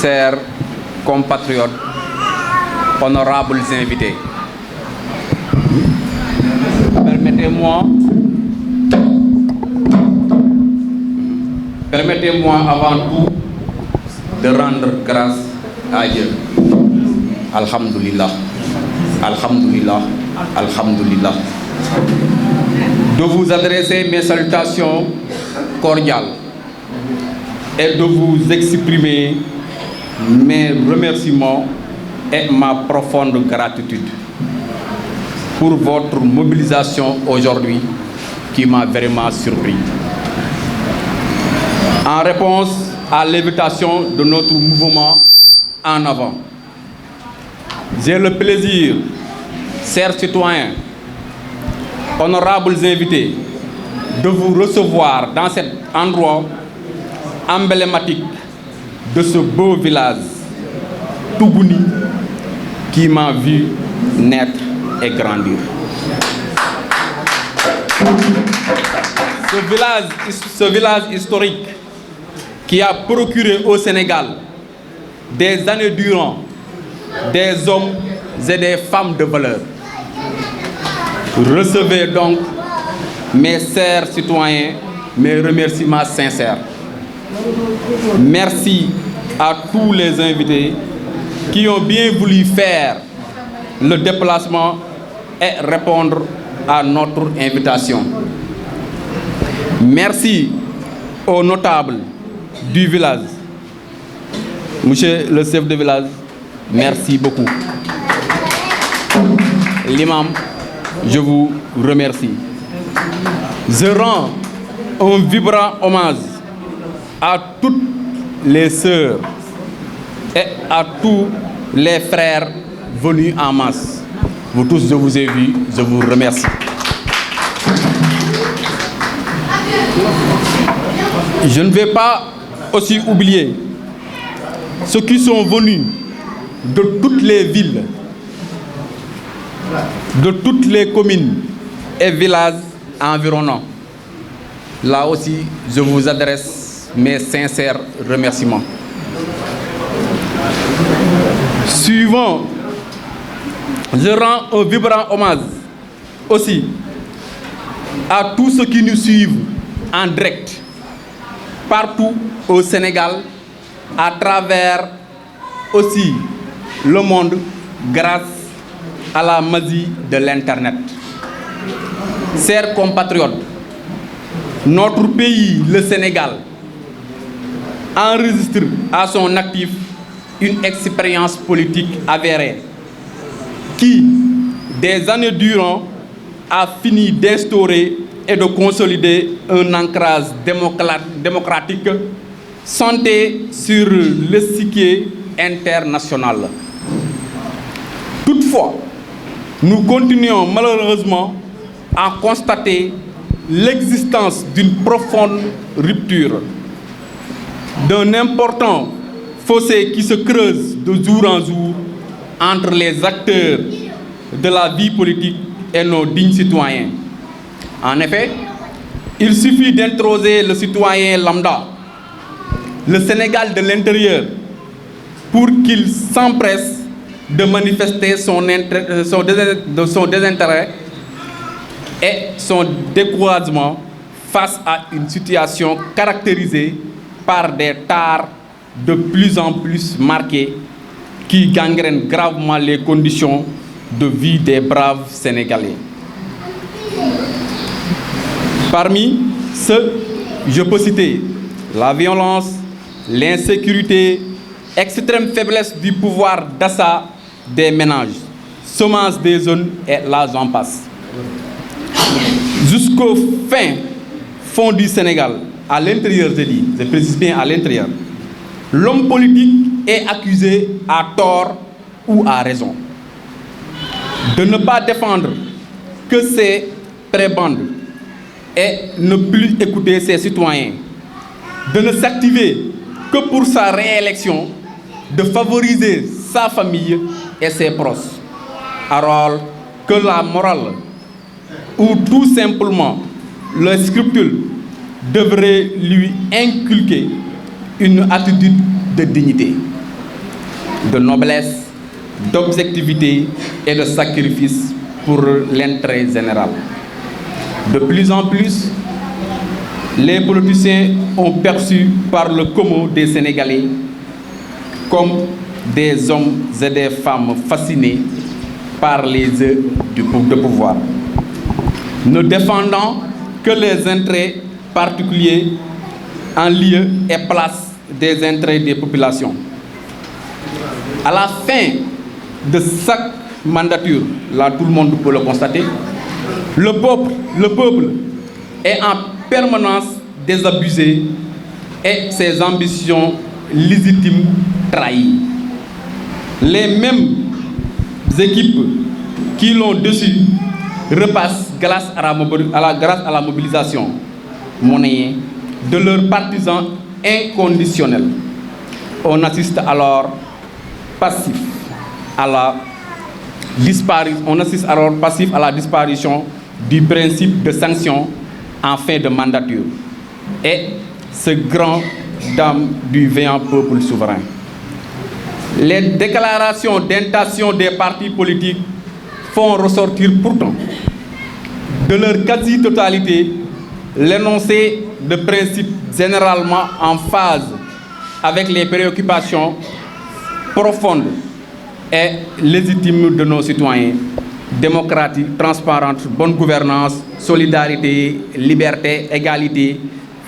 Chers compatriotes, honorables invités, permettez-moi avant tout de rendre grâce à Dieu. Alhamdulillah, Alhamdulillah, Alhamdulillah. De vous adresser mes salutations cordiales et de vous exprimer mes remerciements et ma profonde gratitude pour votre mobilisation aujourd'hui qui m'a vraiment surpris. En réponse à l'invitation de notre mouvement En Avant, j'ai le plaisir, chers citoyens, honorables invités, de vous recevoir dans cet endroit emblématique de ce beau village Tougouni qui m'a vu naître et grandir. Ce village historique qui a procuré au Sénégal des années durant des hommes et des femmes de valeur. Recevez donc, mes chers citoyens, mes remerciements sincères. Merci à tous les invités qui ont bien voulu faire le déplacement et répondre à notre invitation. Merci aux notables du village. Monsieur le chef de village, merci beaucoup. L'imam, je vous remercie. Je rends un vibrant hommage à toutes les sœurs et à tous les frères venus en masse. Vous tous, je vous ai vus, je vous remercie. Je ne vais pas aussi oublier ceux qui sont venus de toutes les villes, de toutes les communes et villages environnants. Là aussi, je vous adresse mes sincères remerciements. Suivant, je rends un vibrant hommage aussi à tous ceux qui nous suivent en direct partout au Sénégal, à travers aussi le monde grâce à la magie de l'Internet. Chers compatriotes, notre pays, le Sénégal, enregistre à son actif une expérience politique avérée qui, des années durant, a fini d'instaurer et de consolider un ancrage démocratique centré sur l'échiquier international. Toutefois, nous continuons malheureusement à constater l'existence d'une profonde rupture, d'un important fossé qui se creuse de jour en jour entre les acteurs de la vie politique et nos dignes citoyens. En effet, il suffit d'interroger le citoyen lambda, le Sénégal de l'intérieur, pour qu'il s'empresse de manifester son désintérêt et son découragement face à une situation caractérisée par des tares de plus en plus marquées qui gangrènent gravement les conditions de vie des braves Sénégalais. Parmi ceux, je peux citer la violence, l'insécurité, extrême faiblesse du pouvoir d'achat des ménages, chômage des zones et là j'en passe. Jusqu'au fin fond du Sénégal, à l'intérieur, je précise bien à l'intérieur, l'homme politique est accusé à tort ou à raison de ne pas défendre que ses prébendes et ne plus écouter ses citoyens, de ne s'activer que pour sa réélection, de favoriser sa famille et ses proches, alors que la morale ou tout simplement le scrupule devrait lui inculquer une attitude de dignité, de noblesse, d'objectivité et de sacrifice pour l'intérêt général. De plus en plus, les politiciens ont perçu par le commun des Sénégalais comme des hommes et des femmes fascinés par les œufs de pouvoir, ne défendant que les intérêts particuliers en lieu et place des intérêts des populations. À la fin de chaque mandature, là tout le monde peut le constater, le peuple est en permanence désabusé et ses ambitions légitimes trahies. Les mêmes équipes qui l'ont dessus repassent grâce à la mobilisation monnayée de leurs partisans inconditionnels. On assiste alors passif à la disparition du principe de sanction en fin de mandature et ce grand dame du vaillant peuple souverain. Les déclarations d'intention des partis politiques font ressortir pourtant de leur quasi-totalité l'énoncé de principes généralement en phase avec les préoccupations profondes et légitimes de nos citoyens: démocratie, transparence, bonne gouvernance, solidarité, liberté, égalité,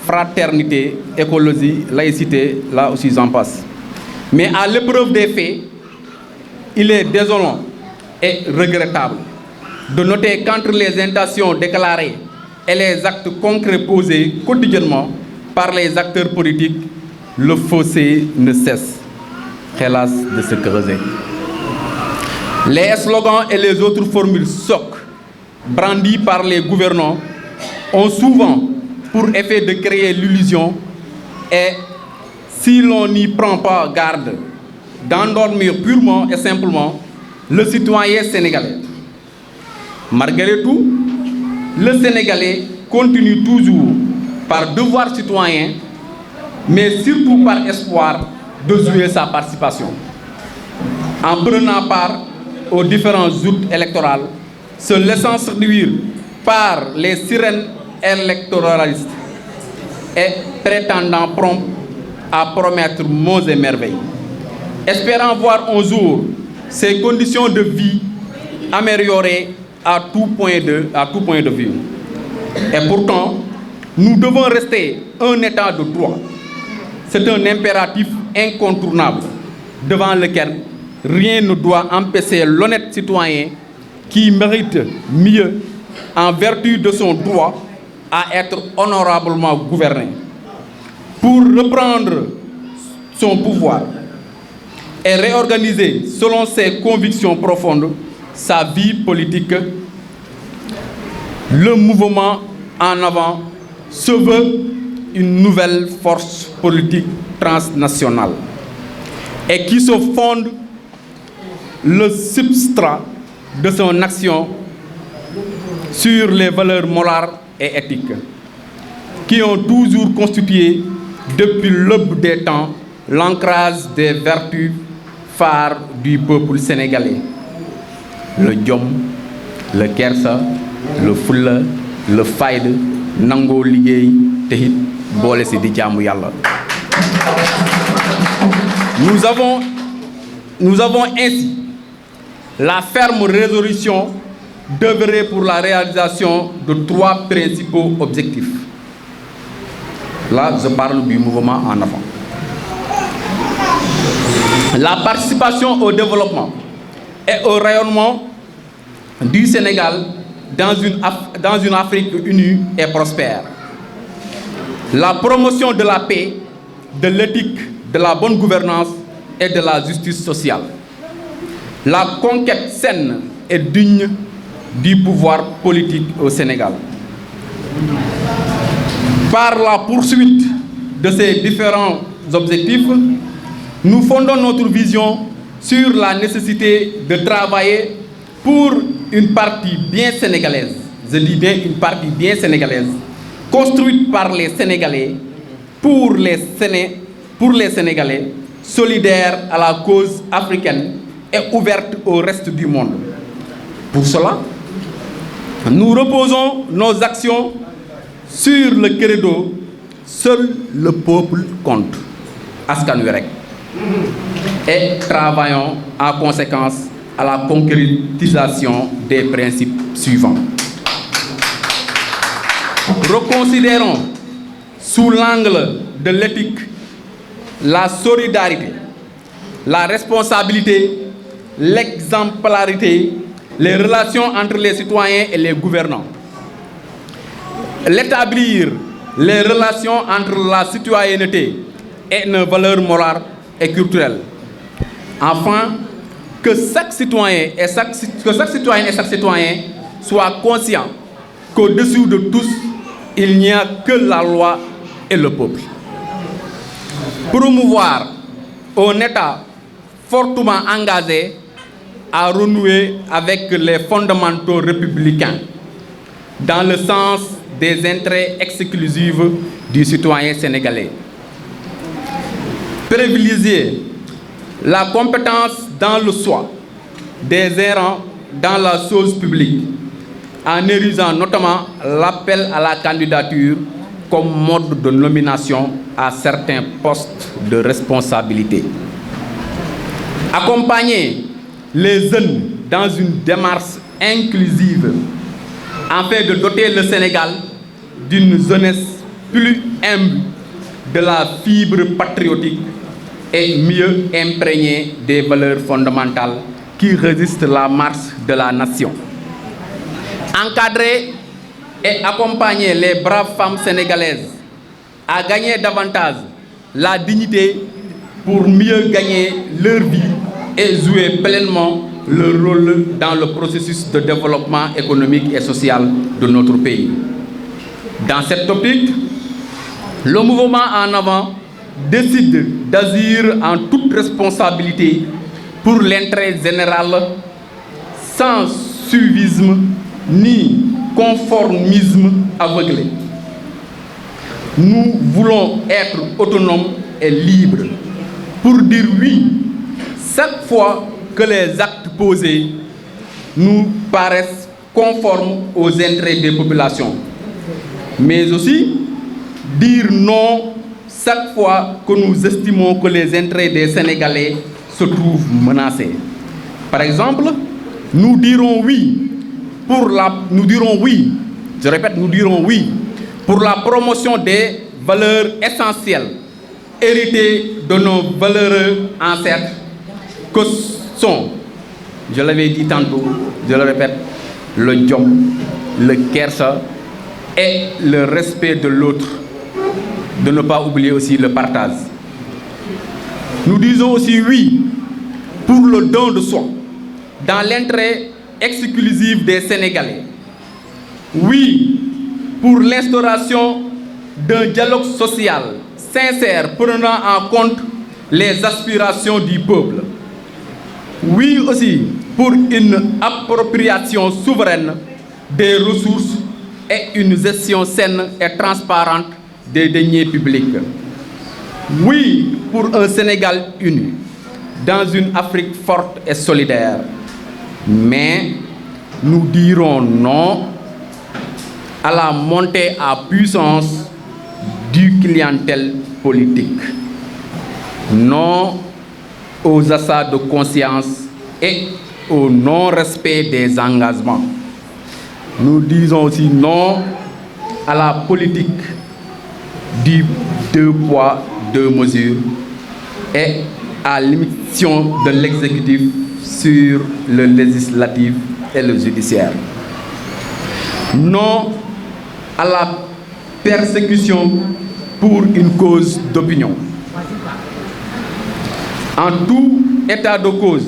fraternité, écologie, laïcité, là aussi j'en passe. Mais à l'épreuve des faits, il est désolant et regrettable de noter qu'entre les intentions déclarées et les actes concrets posés quotidiennement par les acteurs politiques, le fossé ne cesse, hélas, de se creuser. Les slogans et les autres formules socs brandies par les gouvernants ont souvent pour effet de créer l'illusion et, si l'on n'y prend pas garde, d'endormir purement et simplement le citoyen sénégalais. Malgré tout, le Sénégalais continue toujours par devoir citoyen, mais surtout par espoir de jouer sa participation. En prenant part aux différents joutes électorales, se laissant séduire par les sirènes électoralistes et prétendant prompt à promettre mots et merveilles, espérant voir un jour ces conditions de vie améliorées à tout point de vue. Et pourtant, nous devons rester un état de droit. C'est un impératif incontournable devant lequel rien ne doit empêcher l'honnête citoyen qui mérite mieux en vertu de son droit à être honorablement gouverné, pour reprendre son pouvoir et réorganiser selon ses convictions profondes sa vie politique. Le mouvement en avant se veut une nouvelle force politique transnationale et qui se fonde le substrat de son action sur les valeurs morales et éthiques qui ont toujours constitué depuis l'aube des temps l'ancrage des vertus phares du peuple sénégalais: le jom, le kersa, le fulla, le fayda nangoo liggéey te it boole si di jaamu yàlla. Nous avons ainsi la ferme résolution d'œuvrer pour la réalisation de 3 principaux objectifs. Là, je parle du mouvement en avant. La participation au développement et au rayonnement du Sénégal dans une Afrique unie et prospère. La promotion de la paix, de l'éthique, de la bonne gouvernance et de la justice sociale. La conquête saine et digne du pouvoir politique au Sénégal. Par la poursuite de ces différents objectifs, nous fondons notre vision sur la nécessité de travailler pour une partie bien sénégalaise, je dis bien une partie bien sénégalaise, construite par les Sénégalais, pour les Sénégalais, solidaire à la cause africaine et ouverte au reste du monde. Pour cela, nous reposons nos actions sur le credo « Seul le peuple compte » askan wi rek, et travaillons en conséquence à la concrétisation des principes suivants. Reconsidérons sous l'angle de l'éthique la solidarité, la responsabilité, l'exemplarité, les relations entre les citoyens et les gouvernants. L'établir les relations entre la citoyenneté et une valeur morale et culturelle. Enfin, que chaque citoyen et chaque citoyen soit conscient qu'au-dessus de tous, il n'y a que la loi et le peuple. Promouvoir un État fortement engagé à renouer avec les fondamentaux républicains dans le sens des intérêts exclusifs du citoyen sénégalais. Privilégier la compétence dans le soi des errants dans la chose publique en érigant notamment l'appel à la candidature comme mode de nomination à certains postes de responsabilité. Accompagner les jeunes dans une démarche inclusive afin de doter le Sénégal d'une jeunesse plus imbu de la fibre patriotique et mieux imprégnée des valeurs fondamentales qui résistent la marche de la nation. Encadrer et accompagner les braves femmes sénégalaises à gagner davantage la dignité pour mieux gagner leur vie et jouer pleinement leur rôle dans le processus de développement économique et social de notre pays. Dans cette optique, le mouvement en avant décide d'agir en toute responsabilité pour l'intérêt général sans suivisme ni conformisme aveuglé. Nous voulons être autonomes et libres pour dire oui chaque fois que les actes posés nous paraissent conformes aux intérêts des populations, mais aussi dire non chaque fois que nous estimons que les intérêts des Sénégalais se trouvent menacés. Par exemple, nous dirons oui pour la promotion des valeurs essentielles héritées de nos valeureux ancêtres que sont, je l'avais dit tantôt, je le répète, le djom, le kersa et le respect de l'autre. De ne pas oublier aussi le partage. Nous disons aussi oui pour le don de soi dans l'intérêt exclusif des Sénégalais. Oui pour l'instauration d'un dialogue social sincère prenant en compte les aspirations du peuple. Oui aussi pour une appropriation souveraine des ressources et une gestion saine et transparente des deniers publics. Oui pour un Sénégal uni dans une Afrique forte et solidaire. Mais nous dirons non à la montée à puissance du clientèle politique. Non aux assauts de conscience et au non-respect des engagements. Nous disons aussi non à la politique du 2 poids, 2 mesures et à l'émission de l'exécutif sur le législatif et le judiciaire. Non à la persécution pour une cause d'opinion. En tout état de cause,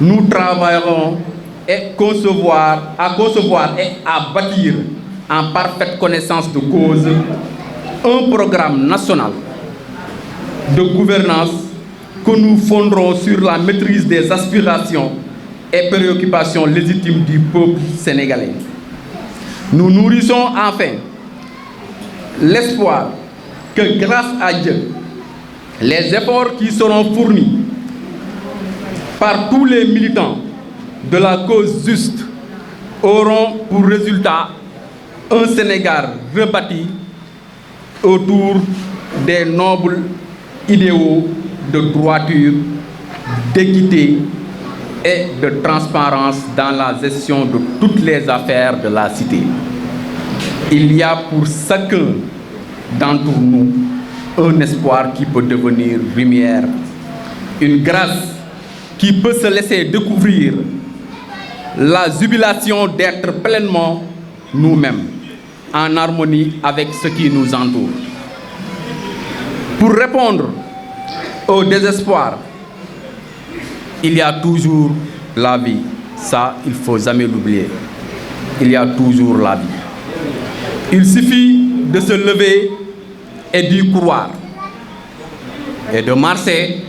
nous travaillerons à concevoir et à bâtir en parfaite connaissance de cause un programme national de gouvernance que nous fonderons sur la maîtrise des aspirations et préoccupations légitimes du peuple sénégalais. Nous nourrissons enfin l'espoir que grâce à Dieu, les efforts qui seront fournis par tous les militants de la cause juste auront pour résultat un Sénégal rebâti autour des nobles idéaux de droiture, d'équité et de transparence dans la gestion de toutes les affaires de la cité. Il y a pour chacun d'entre nous un espoir qui peut devenir lumière, une grâce qui peut se laisser découvrir, la jubilation d'être pleinement nous-mêmes, en harmonie avec ce qui nous entoure. Pour répondre au désespoir, il y a toujours la vie. Ça, il ne faut jamais l'oublier. Il y a toujours la vie. Il suffit de se lever et d'y croire et de marcher.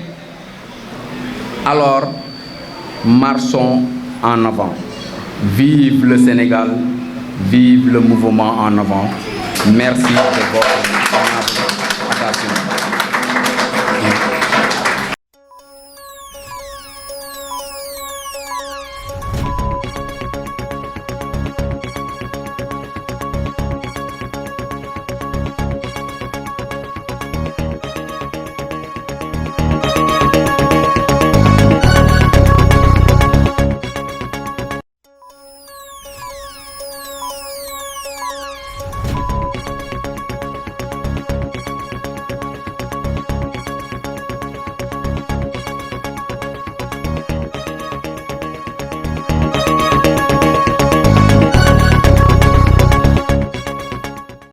Alors, marchons en avant. Vive le Sénégal, vive le mouvement en avant. Merci de votre attention.